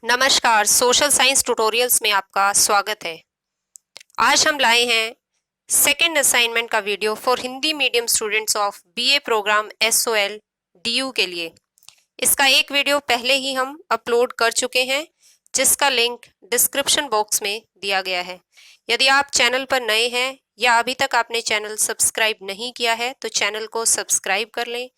नमस्कार, social science tutorials में आपका स्वागत है। आज हम लाए हैं सेकेंड असाइनमेंट का video for Hindi medium students of BA program SOL DU के लिए। इसका एक वीडियो पहले ही हम अपलोड कर चुके हैं, जिसका लिंक डिस्क्रिप्शन बॉक्स में दिया गया है। यदि आप चैनल पर नए हैं या अभी तक आपने चैनल सब्सक्राइब नहीं किया है तो चैनल को सब्सक्राइब कर लें।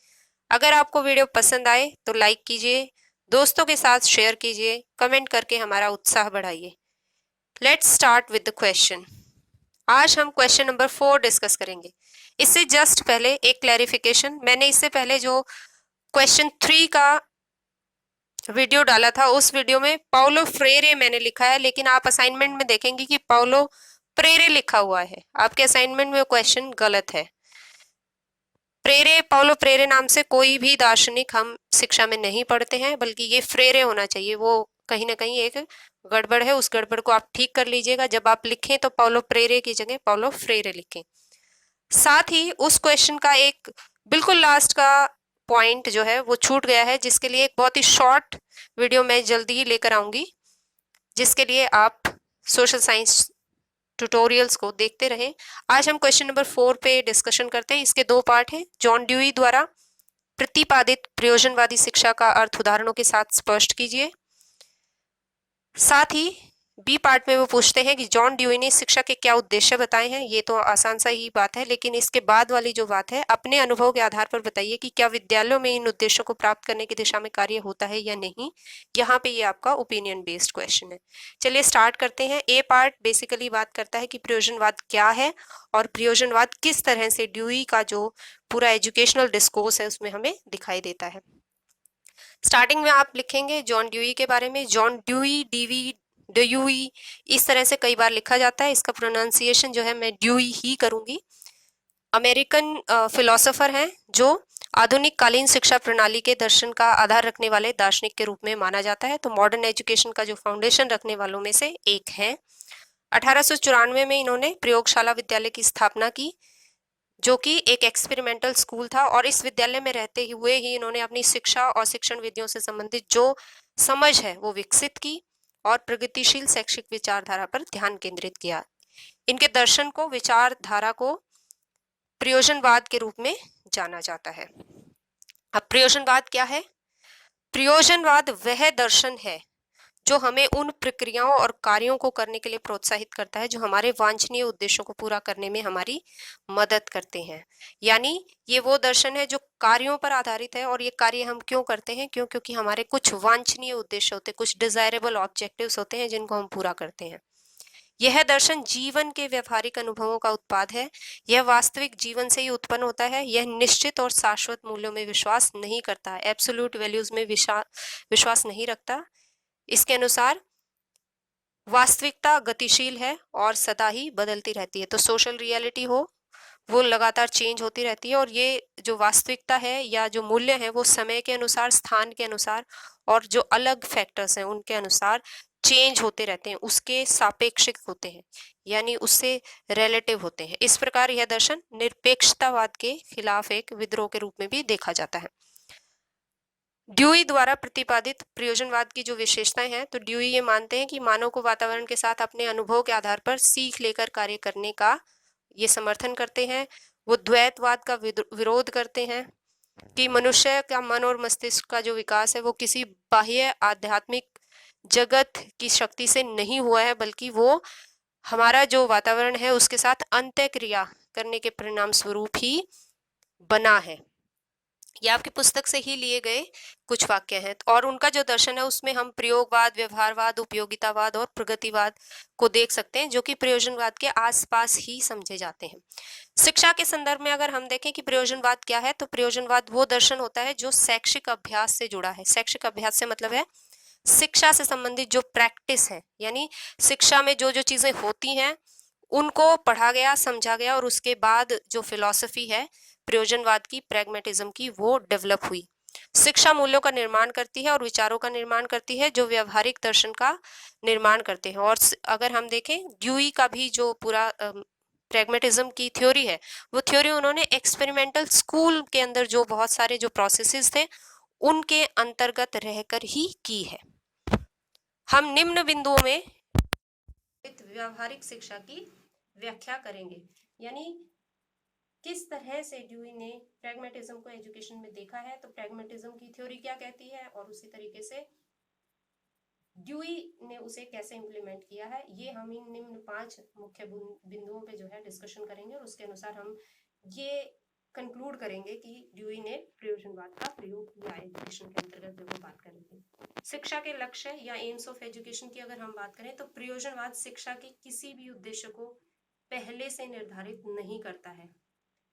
अगर आपको वीडियो पसंद आए तो लाइक कीजिए, दोस्तों के साथ शेयर कीजिए, कमेंट करके हमारा उत्साह बढ़ाइए। Let's start with the question. आज हम क्वेश्चन नंबर 4 डिस्कस करेंगे। इससे जस्ट पहले एक क्लैरिफिकेशन, मैंने इससे पहले जो क्वेश्चन 3 का वीडियो डाला था उस वीडियो में पाउलो फ्रेरे मैंने लिखा है, लेकिन आप असाइनमेंट में देखेंगे कि पाउलो प्रेरे लिखा हुआ है। आपके असाइनमेंट में क्वेश्चन गलत है। पाउलो प्रेरे नाम से कोई भी दार्शनिक हम शिक्षा में नहीं पढ़ते हैं, बल्कि ये फ्रेरे होना चाहिए। वो कहीं ना कहीं एक गड़बड़ है, उस गड़बड़ को आप ठीक कर लीजिएगा। जब आप लिखें तो पाउलो प्रेरे की जगह पाउलो फ्रेरे लिखें। साथ ही उस क्वेश्चन का एक बिल्कुल लास्ट का पॉइंट जो है वो छूट गया है, जिसके लिए एक बहुत ही शॉर्ट वीडियो मैं जल्दी ही लेकर आऊंगी, जिसके लिए आप सोशल साइंस ट्यूटोरियल्स को देखते रहें। आज हम क्वेश्चन नंबर 4 पे डिस्कशन करते हैं। इसके 2 पार्ट हैं। जॉन ड्यूई द्वारा प्रतिपादित प्रयोजनवादी शिक्षा का अर्थ उदाहरणों के साथ स्पष्ट कीजिए। साथ ही बी पार्ट में वो पूछते हैं कि जॉन ड्यूई ने शिक्षा के क्या उद्देश्य बताए हैं। ये तो आसान सा ही बात है, लेकिन इसके बाद वाली जो बात है, अपने अनुभव के आधार पर बताइए कि क्या विद्यालयों में इन उद्देश्यों को प्राप्त करने की दिशा में कार्य होता है या नहीं। यहाँ पे ये आपका ओपिनियन बेस्ड क्वेश्चन है। चलिए स्टार्ट करते हैं। ए पार्ट बेसिकली बात करता है कि प्रयोजनवाद क्या है और प्रयोजनवाद किस तरह से ड्यूई का जो पूरा एजुकेशनल डिस्कोर्स है उसमें हमें दिखाई देता है। स्टार्टिंग में आप लिखेंगे जॉन ड्यूई के बारे में। जॉन ड्यूई, डीवी, ड्यूई, इस तरह से कई बार लिखा जाता है। इसका प्रोनाउंसिएशन जो है मैं ड्यूई ही करूंगी। अमेरिकन फिलोसोफर हैं जो आधुनिक कालीन शिक्षा प्रणाली के दर्शन का आधार रखने वाले दार्शनिक के रूप में माना जाता है। तो मॉडर्न एजुकेशन का जो फाउंडेशन रखने वालों में से एक है। 1894 में इन्होंने प्रयोगशाला विद्यालय की स्थापना की, जो कि एक एक्सपेरिमेंटल स्कूल था, और इस विद्यालय में रहते हुए ही इन्होंने अपनी शिक्षा और शिक्षण विधियों से संबंधित जो समझ है वो विकसित की और प्रगतिशील शैक्षिक विचारधारा पर ध्यान केंद्रित किया। इनके दर्शन को, विचारधारा को प्रयोजनवाद के रूप में जाना जाता है। अब प्रयोजनवाद क्या है? प्रयोजनवाद वह दर्शन है जो हमें उन प्रक्रियाओं और कार्यों को करने के लिए प्रोत्साहित करता है जो हमारे वांछनीय उद्देश्यों को पूरा करने में हमारी मदद करते हैं। यानी ये वो दर्शन है जो कार्यों पर आधारित है, और ये कार्य हम क्यों करते हैं? क्योंकि हमारे कुछ वांछनीय उद्देश्य होते हैं, कुछ डिजायरेबल ऑब्जेक्टिव्स होते हैं जिनको हम पूरा करते हैं। यह दर्शन जीवन के व्यवहारिक अनुभवों का उत्पाद है। यह वास्तविक जीवन से ही उत्पन्न होता है। यह निश्चित और शाश्वत मूल्यों में विश्वास नहीं करता, एब्सोल्यूट वैल्यूज में विश्वास नहीं रखता। इसके अनुसार वास्तविकता गतिशील है और सदा ही बदलती रहती है। तो सोशल रियलिटी हो वो लगातार चेंज होती रहती है, और ये जो वास्तविकता है या जो मूल्य है वो समय के अनुसार, स्थान के अनुसार और जो अलग फैक्टर्स हैं उनके अनुसार चेंज होते रहते हैं, उसके सापेक्षिक होते हैं, यानी उससे रिलेटिव होते हैं। इस प्रकार यह दर्शन निरपेक्षतावाद के खिलाफ एक विद्रोह के रूप में भी देखा जाता है। ड्यूई द्वारा प्रतिपादित प्रयोजनवाद की जो विशेषताएं हैं, तो ड्यूई ये मानते हैं कि मानव को वातावरण के साथ अपने अनुभव के आधार पर सीख लेकर कार्य करने का ये समर्थन करते हैं। वो द्वैतवाद का विरोध करते हैं कि मनुष्य का मन और मस्तिष्क का जो विकास है वो किसी बाह्य आध्यात्मिक जगत की शक्ति से नहीं हुआ है, बल्कि वो हमारा जो वातावरण है उसके साथ अंतःक्रिया करने के परिणाम स्वरूप ही बना है। ये आपकी पुस्तक से ही लिए गए कुछ वाक्य हैं, और उनका जो दर्शन है उसमें हम प्रयोगवाद, व्यवहारवाद, उपयोगितावाद और प्रगतिवाद को देख सकते हैं, जो कि प्रयोजनवाद के आसपास ही समझे जाते हैं। शिक्षा के संदर्भ में अगर हम देखें कि प्रयोजनवाद क्या है, तो प्रयोजनवाद वो दर्शन होता है जो शैक्षिक अभ्यास से जुड़ा है। शैक्षिक अभ्यास से मतलब है शिक्षा से संबंधित जो प्रैक्टिस है, यानी शिक्षा में जो जो चीजें होती हैं उनको पढ़ा गया, समझा गया, और उसके बाद जो फिलॉसफी है प्रयोजनवाद की, प्रैग्मेटिज्म की, वो डेवलप हुई। शिक्षा मूल्यों का निर्माण करती है और विचारों का निर्माण करती है जो व्यवहारिक दर्शन का निर्माण करते हैं। और अगर हम देखें ड्यूई का भी जो पूरा प्रैग्मेटिज्म की थ्योरी है, वो थ्योरी उन्होंने एक्सपेरिमेंटल स्कूल के अंदर जो बहुत सारे जो प्रोसेसेस थे उनके अंतर्गत रहकर ही की है। हम निम्न बिंदुओं में व्यावहारिक शिक्षा की व्याख्या करेंगे, यानी किस तरह से ड्यूई ने प्रैग्मेटिज्म को एजुकेशन में देखा है, तो प्रैग्मेटिज्म की थ्योरी क्या कहती है और उसी तरीके से ड्यूई ने उसे कैसे इम्प्लीमेंट किया है, ये हम इन निम्न 5 मुख्य बिंदुओं पे जो है डिस्कशन करेंगे और उसके अनुसार हम ये कंक्लूड करेंगे कि ड्यूई ने प्रयोजनवाद का प्रयोग किया एजुकेशन के अंतर्गत जो हम बात करेंगे। शिक्षा के लक्ष्य या एम्स ऑफ एजुकेशन की अगर हम बात करें तो प्रयोजनवाद शिक्षा के किसी भी उद्देश्य को पहले से निर्धारित नहीं करता है।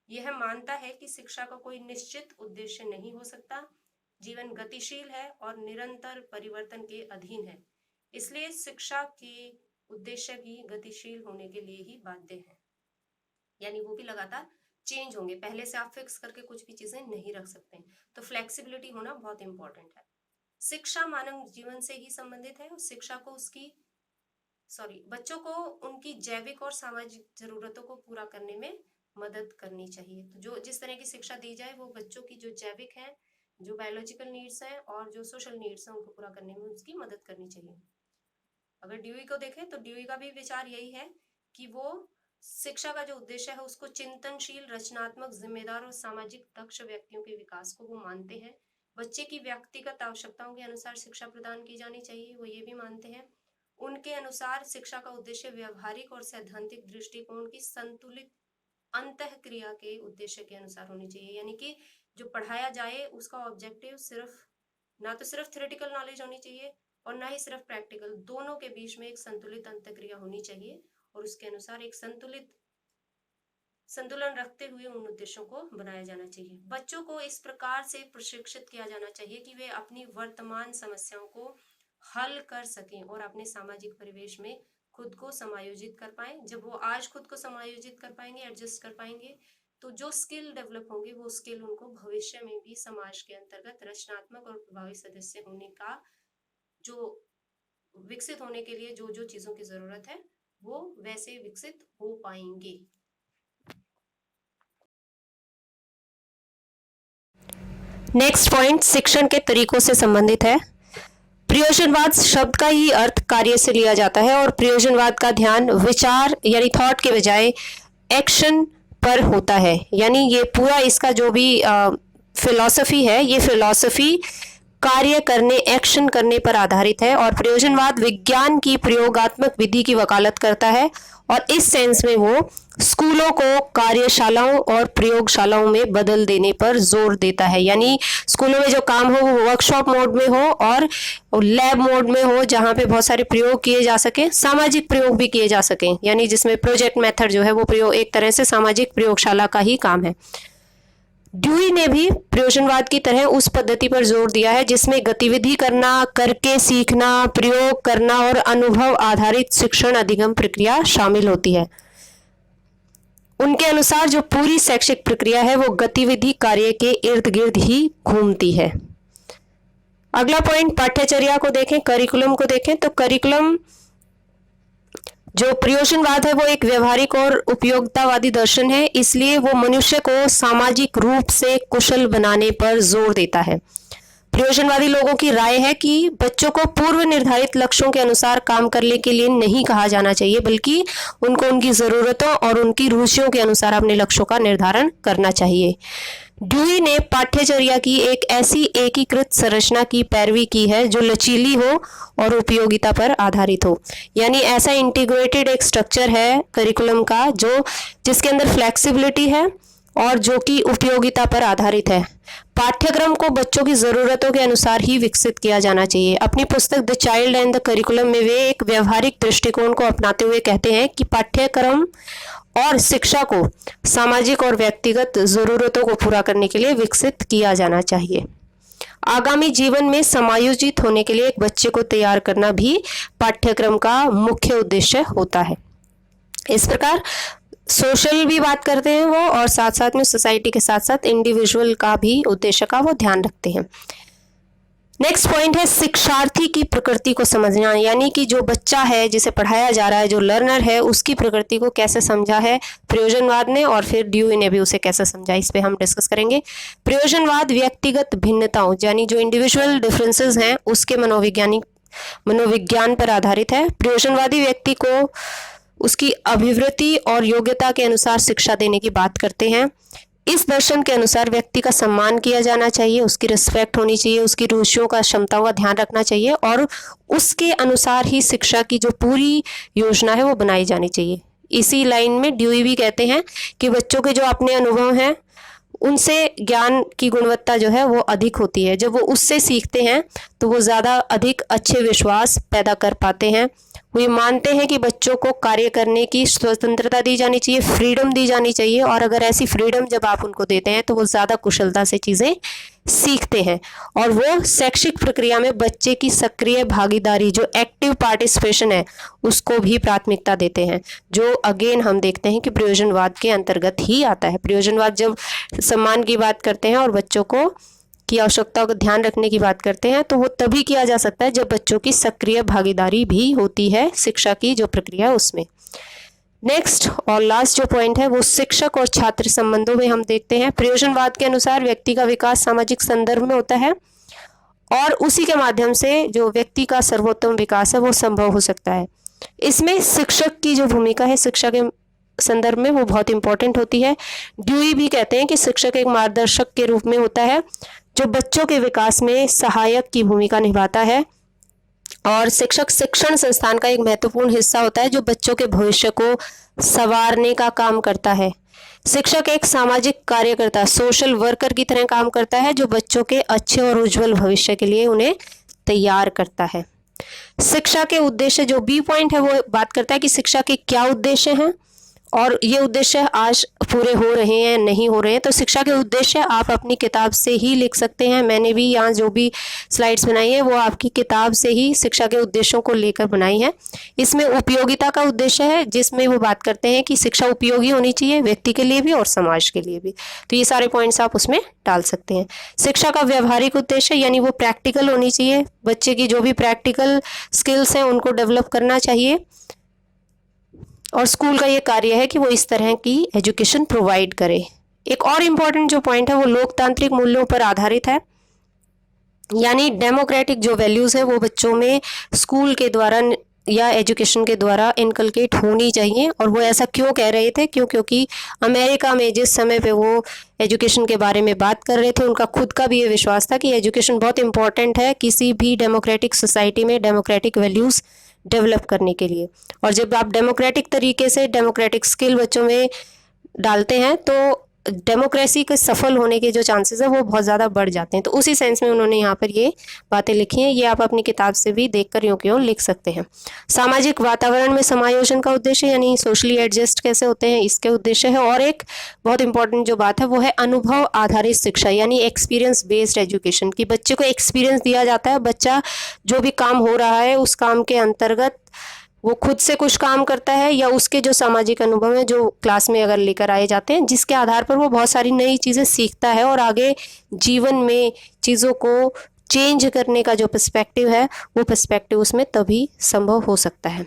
यह मानता है कि शिक्षा का कोई निश्चित उद्देश्य नहीं हो सकता, जीवन गतिशील है और निरंतर परिवर्तन के अधीन है, इसलिए शिक्षा के उद्देश्य भी गतिशील होने के लिए ही बाध्य है, यानी वो भी लगातार चेंज होंगे, पहले से आप फिक्स करके कुछ भी चीजें नहीं रख सकते, तो फ्लेक्सिबिलिटी होना बहुत इंपॉर्टेंट है। शिक्षा मानव जीवन से ही संबंधित है और शिक्षा को बच्चों को उनकी जैविक और सामाजिक जरूरतों को पूरा करने में मदद करनी चाहिए। तो जो जिस तरह की शिक्षा दी जाए वो बच्चों की जो जैविक है, जो बायोलॉजिकल नीड्स हैं और जो सोशल नीड्स हैं उनको पूरा करने में उसकी मदद करनी चाहिए। अगर ड्यूई को देखें तो ड्यूई का भी विचार यही है कि वो शिक्षा का जो उद्देश्य है उसको चिंतनशील, रचनात्मक, जिम्मेदार और सामाजिक दक्ष व्यक्तियों के विकास को वो मानते हैं। बच्चे की व्यक्तिगत आवश्यकताओं के अनुसार शिक्षा प्रदान की जानी चाहिए, वो ये भी मानते हैं। उनके अनुसार शिक्षा का उद्देश्य व्यवहारिक और सैद्धांतिक दृष्टिकोण की संतुलित अंतःक्रिया के उद्देश्य के अनुसार होनी चाहिए, यानी कि जो पढ़ाया जाए उसका ऑब्जेक्टिव ना तो सिर्फ थ्योरेटिकल नॉलेज होनी चाहिए और ना ही सिर्फ प्रैक्टिकल, दोनों के बीच में एक संतुलित अंतःक्रिया होनी चाहिए और उसके अनुसार एक संतुलन रखते हुए उन उद्देश्यों को बनाया जाना चाहिए। बच्चों को इस प्रकार से प्रशिक्षित किया जाना चाहिए कि वे अपनी वर्तमान समस्याओं को हल कर सकें और अपने सामाजिक परिवेश में खुद को समायोजित कर पाएं। जब वो आज खुद को समायोजित कर पाएंगे, एडजस्ट कर पाएंगे, तो जो स्किल डेवलप होंगे वो स्किल उनको भविष्य में भी समाज के अंतर्गत रचनात्मक और प्रभावी सदस्य होने का विकसित होने के लिए जो जो चीजों की जरूरत है वो वैसे विकसित हो पाएंगे। नेक्स्ट पॉइंट शिक्षण के तरीकों से संबंधित है। प्रयोजनवाद शब्द का ही अर्थ कार्य से लिया जाता है और प्रयोजनवाद का ध्यान विचार यानी थॉट के बजाय एक्शन पर होता है, यानी ये पूरा इसका जो भी फिलॉसफी है, ये फिलॉसफी कार्य करने, एक्शन करने पर आधारित है और प्रयोजनवाद विज्ञान की प्रयोगात्मक विधि की वकालत करता है और इस सेंस में वो स्कूलों को कार्यशालाओं और प्रयोगशालाओं में बदल देने पर जोर देता है, यानी स्कूलों में जो काम हो वो वर्कशॉप मोड में हो और लैब मोड में हो, जहाँ पे बहुत सारे प्रयोग किए जा सके, सामाजिक प्रयोग भी किए जा सके, यानी जिसमें प्रोजेक्ट मेथड जो है वो प्रयोग एक तरह से सामाजिक प्रयोगशाला का ही काम है। ड्यूई ने भी प्रयोजनवाद की तरह उस पद्धति पर जोर दिया है जिसमें गतिविधि करना, करके सीखना, प्रयोग करना और अनुभव आधारित शिक्षण अधिगम प्रक्रिया शामिल होती है। उनके अनुसार जो पूरी शैक्षिक प्रक्रिया है वो गतिविधि कार्य के इर्द गिर्द ही घूमती है। अगला पॉइंट पाठ्यचर्या को देखें, करिकुलम को देखें, तो करिकुलम जो प्रयोजनवाद है वो एक व्यवहारिक और उपयोगितावादी दर्शन है, इसलिए वो मनुष्य को सामाजिक रूप से कुशल बनाने पर जोर देता है। प्रयोजनवादी लोगों की राय है कि बच्चों को पूर्व निर्धारित लक्ष्यों के अनुसार काम करने के लिए नहीं कहा जाना चाहिए, बल्कि उनको उनकी जरूरतों और उनकी रुचियों के अनुसार अपने लक्ष्यों का निर्धारण करना चाहिए। ड्यूई ने पाठ्यचर्या की एक ऐसी एकीकृत संरचना की पैरवी की है जो लचीली हो और उपयोगिता पर आधारित हो, यानी ऐसा इंटीग्रेटेड एक स्ट्रक्चर है करिकुलम का जिसके अंदर फ्लेक्सिबिलिटी है और जो कि उपयोगिता पर आधारित है। पाठ्यक्रम को बच्चों की ज़रूरतों के अनुसार ही विकसित किया जाना चाहिए। अपनी पुस्तक the child and the curriculum में वे एक व्यवहारिक दृष्टिकोण को अपनाते हुए कहते हैं कि पाठ्यक्रम और शिक्षा को सामाजिक और व्यक्तिगत ज़रूरतों को पूरा करने के लिए विकसित किया जाना चाहिए। आगामी जीवन में समायोजित होने के लिए एक बच्चे को तैयार करना भी पाठ्यक्रम का मुख्य उद्देश्य होता है। इस प्रकार सोशल भी बात करते हैं वो और साथ साथ में सोसाइटी के साथ साथ इंडिविजुअल का भी उद्देश्य का वो ध्यान रखते हैं। नेक्स्ट पॉइंट है शिक्षार्थी की प्रकृति को समझना, यानी कि जो बच्चा है जिसे पढ़ाया जा रहा है, जो लर्नर है, उसकी प्रकृति को कैसे समझा है प्रयोजनवाद ने और फिर ड्यूई ने भी उसे कैसे समझा, इस पे हम डिस्कस करेंगे। प्रयोजनवाद व्यक्तिगत भिन्नताओं यानी जो इंडिविजुअल डिफरेंसेस हैं उसके मनोवैज्ञानिक मनोविज्ञान पर आधारित है। प्रयोजनवादी व्यक्ति को उसकी अभिवृत्ति और योग्यता के अनुसार शिक्षा देने की बात करते हैं। इस दर्शन के अनुसार व्यक्ति का सम्मान किया जाना चाहिए, उसकी रिस्पेक्ट होनी चाहिए, उसकी रुचियों का, क्षमताओं का ध्यान रखना चाहिए और उसके अनुसार ही शिक्षा की जो पूरी योजना है वो बनाई जानी चाहिए। इसी लाइन में ड्यूई भी कहते हैं कि बच्चों के जो अपने अनुभव हैं उनसे ज्ञान की गुणवत्ता जो है वो अधिक होती है। जब वो उससे सीखते हैं तो वो ज़्यादा अधिक अच्छे विश्वास पैदा कर पाते हैं। वो ये मानते हैं कि बच्चों को कार्य करने की स्वतंत्रता दी जानी चाहिए, फ्रीडम दी जानी चाहिए और अगर ऐसी फ्रीडम जब आप उनको देते हैं तो वो ज़्यादा कुशलता से चीज़ें सीखते हैं और वो शैक्षिक प्रक्रिया में बच्चे की सक्रिय भागीदारी, जो एक्टिव पार्टिसिपेशन है, उसको भी प्राथमिकता देते हैं, जो अगेन हम देखते हैं कि प्रयोजनवाद के अंतर्गत ही आता है। प्रयोजनवाद जब सम्मान की बात करते हैं और बच्चों को की आवश्यकताओं का ध्यान रखने की बात करते हैं तो वो तभी किया जा सकता है जब बच्चों की सक्रिय भागीदारी भी होती है शिक्षा की जो प्रक्रिया है उसमें। नेक्स्ट और लास्ट जो पॉइंट है वो शिक्षक और छात्र संबंधों में हम देखते हैं। प्रयोजनवाद के अनुसार व्यक्ति का विकास सामाजिक संदर्भ में होता है और उसी के माध्यम से जो व्यक्ति का सर्वोत्तम विकास है वो संभव हो सकता है। इसमें शिक्षक की जो भूमिका है शिक्षा के संदर्भ में वो बहुत इंपॉर्टेंट होती है। ड्यूई भी कहते हैं कि शिक्षक एक मार्गदर्शक के रूप में होता है जो बच्चों के विकास में सहायक की भूमिका निभाता है और शिक्षक शिक्षण संस्थान का एक महत्वपूर्ण हिस्सा होता है जो बच्चों के भविष्य को संवारने का काम करता है। शिक्षक एक सामाजिक कार्यकर्ता, सोशल वर्कर की तरह काम करता है जो बच्चों के अच्छे और उज्जवल भविष्य के लिए उन्हें तैयार करता है। शिक्षा के उद्देश्य जो बी पॉइंट है वो बात करता है कि शिक्षा के क्या उद्देश्य हैं और ये उद्देश्य आज पूरे हो रहे हैं नहीं हो रहे हैं। तो शिक्षा के उद्देश्य आप अपनी किताब से ही लिख सकते हैं। मैंने भी यहाँ जो भी स्लाइड्स बनाई है वो आपकी किताब से ही शिक्षा के उद्देश्यों को लेकर बनाई है। इसमें उपयोगिता का उद्देश्य है जिसमें वो बात करते हैं कि शिक्षा उपयोगी होनी चाहिए व्यक्ति के लिए भी और समाज के लिए भी। तो ये सारे पॉइंट्स आप उसमें डाल सकते हैं। शिक्षा का व्यवहारिक उद्देश्य यानी वो प्रैक्टिकल होनी चाहिए, बच्चे की जो भी प्रैक्टिकल स्किल्स हैं उनको डेवलप करना चाहिए और स्कूल का ये कार्य है कि वो इस तरह की एजुकेशन प्रोवाइड करे। एक और इम्पॉर्टेंट जो पॉइंट है वो लोकतांत्रिक मूल्यों पर आधारित है, यानी डेमोक्रेटिक जो वैल्यूज़ है वो बच्चों में स्कूल के द्वारा या एजुकेशन के द्वारा इनकलकेट होनी चाहिए। और वो ऐसा क्यों कह रहे थे? क्योंकि अमेरिका में जिस समय पे वो एजुकेशन के बारे में बात कर रहे थे उनका खुद का भी ये विश्वास था कि एजुकेशन बहुत इंपॉर्टेंट है किसी भी डेमोक्रेटिक सोसाइटी में डेमोक्रेटिक वैल्यूज़ डेवलप करने के लिए। और जब आप डेमोक्रेटिक तरीके से डेमोक्रेटिक स्किल बच्चों में डालते हैं तो डेमोक्रेसी के सफल होने के जो चांसेस है वो बहुत ज़्यादा बढ़ जाते हैं। तो उसी सेंस में उन्होंने यहाँ पर ये बातें लिखी हैं, ये आप अपनी किताब से भी देखकर यूँ क्यों लिख सकते हैं। सामाजिक वातावरण में समायोजन का उद्देश्य यानी सोशली एडजस्ट कैसे होते हैं इसके उद्देश्य है। और एक बहुत इंपॉर्टेंट जो बात है वो है अनुभव आधारित शिक्षा यानी एक्सपीरियंस बेस्ड एजुकेशन, कि बच्चे को एक्सपीरियंस दिया जाता है, बच्चा जो भी काम हो रहा है उस काम के अंतर्गत वो खुद से कुछ काम करता है या उसके जो सामाजिक अनुभव है जो क्लास में अगर लेकर आए जाते हैं जिसके आधार पर वो बहुत सारी नई चीज़ें सीखता है और आगे जीवन में चीज़ों को चेंज करने का जो पर्सपेक्टिव है वो पर्सपेक्टिव उसमें तभी संभव हो सकता है।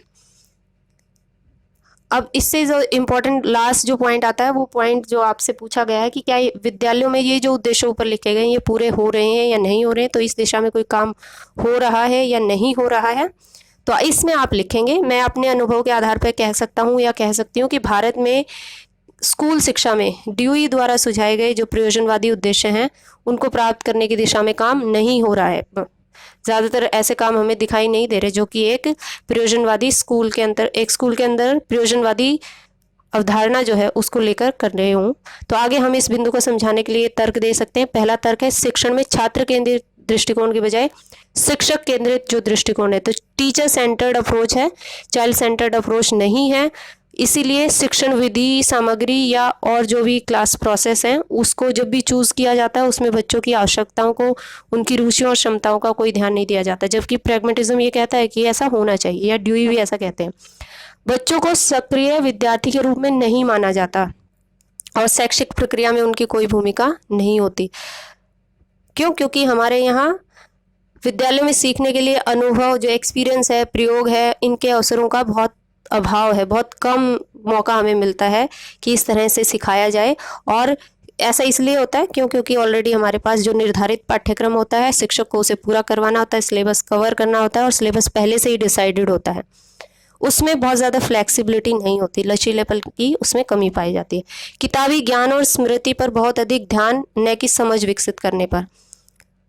अब इससे जो इम्पोर्टेंट लास्ट जो पॉइंट आता है वो पॉइंट जो आपसे पूछा गया है कि क्या विद्यालयों में ये जो उद्देश्य ऊपर लिखे गए हैं ये पूरे हो रहे हैं या नहीं हो रहे हैं, तो इस दिशा में कोई काम हो रहा है या नहीं हो रहा है। तो इसमें आप लिखेंगे, मैं अपने अनुभव के आधार पर कह सकता हूँ या कह सकती हूँ कि भारत में स्कूल शिक्षा में ड्यूई द्वारा सुझाए गए जो प्रयोजनवादी उद्देश्य हैं उनको प्राप्त करने की दिशा में काम नहीं हो रहा है। ज़्यादातर ऐसे काम हमें दिखाई नहीं दे रहे जो कि एक प्रयोजनवादी स्कूल के अंदर प्रयोजनवादी अवधारणा जो है उसको लेकर कर रहे हूँ। तो आगे हम इस बिंदु को समझाने के लिए तर्क दे सकते हैं। पहला तर्क है शिक्षण में छात्र केंद्रित दृष्टिकोण के बजाय शिक्षक केंद्रित जो दृष्टिकोण है, तो टीचर सेंटर्ड अप्रोच है, चाइल्ड सेंटर्ड अप्रोच नहीं है। इसीलिए शिक्षण विधि, सामग्री या और जो भी क्लास प्रोसेस है उसको जब भी चूज़ किया जाता है उसमें बच्चों की आवश्यकताओं को, उनकी रुचियों और क्षमताओं का कोई ध्यान नहीं दिया जाता, जबकि प्रैग्मेटिज्म ये कहता है कि ऐसा होना चाहिए, या ड्यूई भी ऐसा कहते हैं। बच्चों को सक्रिय विद्यार्थी के रूप में नहीं माना जाता और शैक्षिक प्रक्रिया में उनकी कोई भूमिका नहीं होती। क्यों? क्योंकि हमारे यहाँ विद्यालय में सीखने के लिए अनुभव, जो एक्सपीरियंस है, प्रयोग है, इनके अवसरों का बहुत अभाव है, बहुत कम मौका हमें मिलता है कि इस तरह से सिखाया जाए। और ऐसा इसलिए होता है क्योंकि ऑलरेडी हमारे पास जो निर्धारित पाठ्यक्रम होता है शिक्षक को उसे पूरा करवाना होता है, सिलेबस कवर करना होता है और सिलेबस पहले से ही डिसाइडेड होता है। उसमें बहुत ज़्यादा फ्लेक्सिबिलिटी नहीं होती, लचीलेपन की उसमें कमी पाई जाती है। किताबी ज्ञान और स्मृति पर बहुत अधिक ध्यान, न कि समझ विकसित करने पर।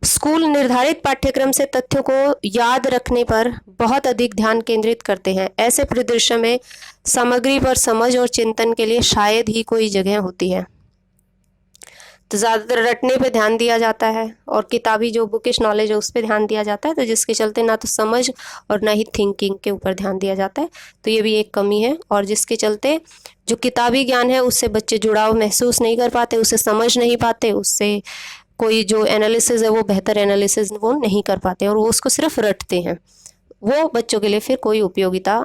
स्कूल निर्धारित पाठ्यक्रम से तथ्यों को याद रखने पर बहुत अधिक ध्यान केंद्रित करते हैं। ऐसे परिदृश्य में सामग्री पर समझ और चिंतन के लिए शायद ही कोई जगह होती है। तो ज़्यादातर रटने पे ध्यान दिया जाता है और किताबी जो बुकिश नॉलेज है उस पर ध्यान दिया जाता है, तो जिसके चलते ना तो समझ और ना ही थिंकिंग के ऊपर ध्यान दिया जाता है। तो ये भी एक कमी है, और जिसके चलते जो किताबी ज्ञान है उससे बच्चे जुड़ाव महसूस नहीं कर पाते, उसे समझ नहीं पाते, उससे कोई जो एनालिसिस है वो बेहतर एनालिसिस वो नहीं कर पाते और वो उसको सिर्फ रटते हैं। वो बच्चों के लिए फिर कोई उपयोगिता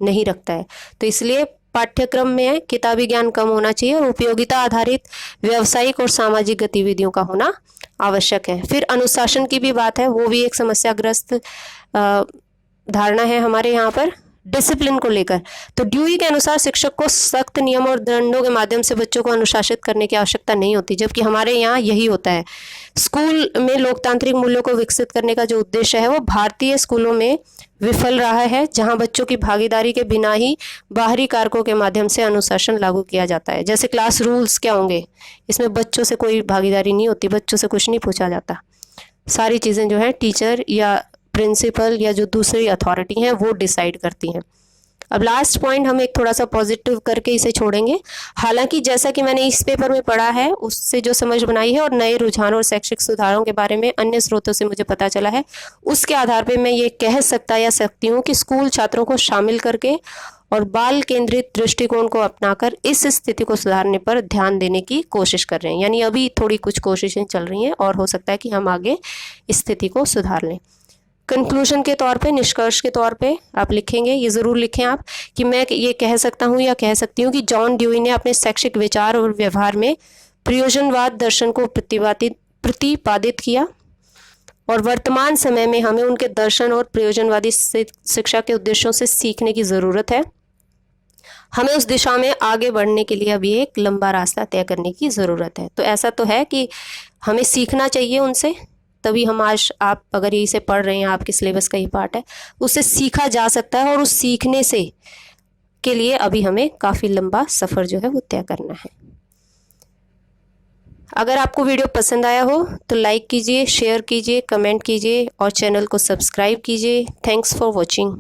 नहीं रखता है। तो इसलिए पाठ्यक्रम में किताबी ज्ञान कम होना चाहिए और उपयोगिता आधारित व्यावसायिक और सामाजिक गतिविधियों का होना आवश्यक है। फिर अनुशासन की भी बात है, वो भी एक समस्याग्रस्त धारणा है हमारे यहाँ पर डिसिप्लिन को लेकर। तो ड्यूई के अनुसार शिक्षक को सख्त नियम और दंडों के माध्यम से बच्चों को अनुशासित करने की आवश्यकता नहीं होती, जबकि हमारे यहाँ यही होता है। स्कूल में लोकतांत्रिक मूल्यों को विकसित करने का जो उद्देश्य है वो भारतीय स्कूलों में विफल रहा है, जहां बच्चों की भागीदारी के बिना ही बाहरी कारकों के माध्यम से अनुशासन लागू किया जाता है। जैसे क्लास रूल्स क्या होंगे, इसमें बच्चों से कोई भागीदारी नहीं होती, बच्चों से कुछ नहीं पूछा जाता, सारी चीज़ें जो है टीचर या प्रिंसिपल या जो दूसरी अथॉरिटी हैं वो डिसाइड करती हैं। अब लास्ट पॉइंट हम एक थोड़ा सा पॉजिटिव करके इसे छोड़ेंगे। हालांकि जैसा कि मैंने इस पेपर में पढ़ा है उससे जो समझ बनाई है और नए रुझानों और शैक्षिक सुधारों के बारे में अन्य स्रोतों से मुझे पता चला है, उसके आधार पर मैं ये कह सकती हूँ कि स्कूल छात्रों को शामिल करके और बाल केंद्रित दृष्टिकोण को अपनाकर इस स्थिति को सुधारने पर ध्यान देने की कोशिश कर रहे हैं। यानी अभी थोड़ी कुछ कोशिशें चल रही हैं और हो सकता है कि हम आगे इस स्थिति को सुधार लें। कंक्लूजन के तौर पे, निष्कर्ष के तौर पे आप लिखेंगे, ये ज़रूर लिखें आप कि मैं ये कह सकता हूँ या कह सकती हूँ कि जॉन ड्यूई ने अपने शैक्षिक विचार और व्यवहार में प्रयोजनवाद दर्शन को प्रतिपादित किया और वर्तमान समय में हमें उनके दर्शन और प्रयोजनवादी शिक्षा के उद्देश्यों से सीखने की ज़रूरत है। हमें उस दिशा में आगे बढ़ने के लिए अभी एक लंबा रास्ता तय करने की ज़रूरत है। तो ऐसा तो है कि हमें सीखना चाहिए उनसे, तभी हम आज आप अगर इसे पढ़ रहे हैं, आपके सिलेबस का ही पार्ट है, उससे सीखा जा सकता है और उस सीखने से के लिए अभी हमें काफ़ी लंबा सफ़र जो है वो तय करना है। अगर आपको वीडियो पसंद आया हो तो लाइक कीजिए, शेयर कीजिए, कमेंट कीजिए और चैनल को सब्सक्राइब कीजिए। Thanks for watching.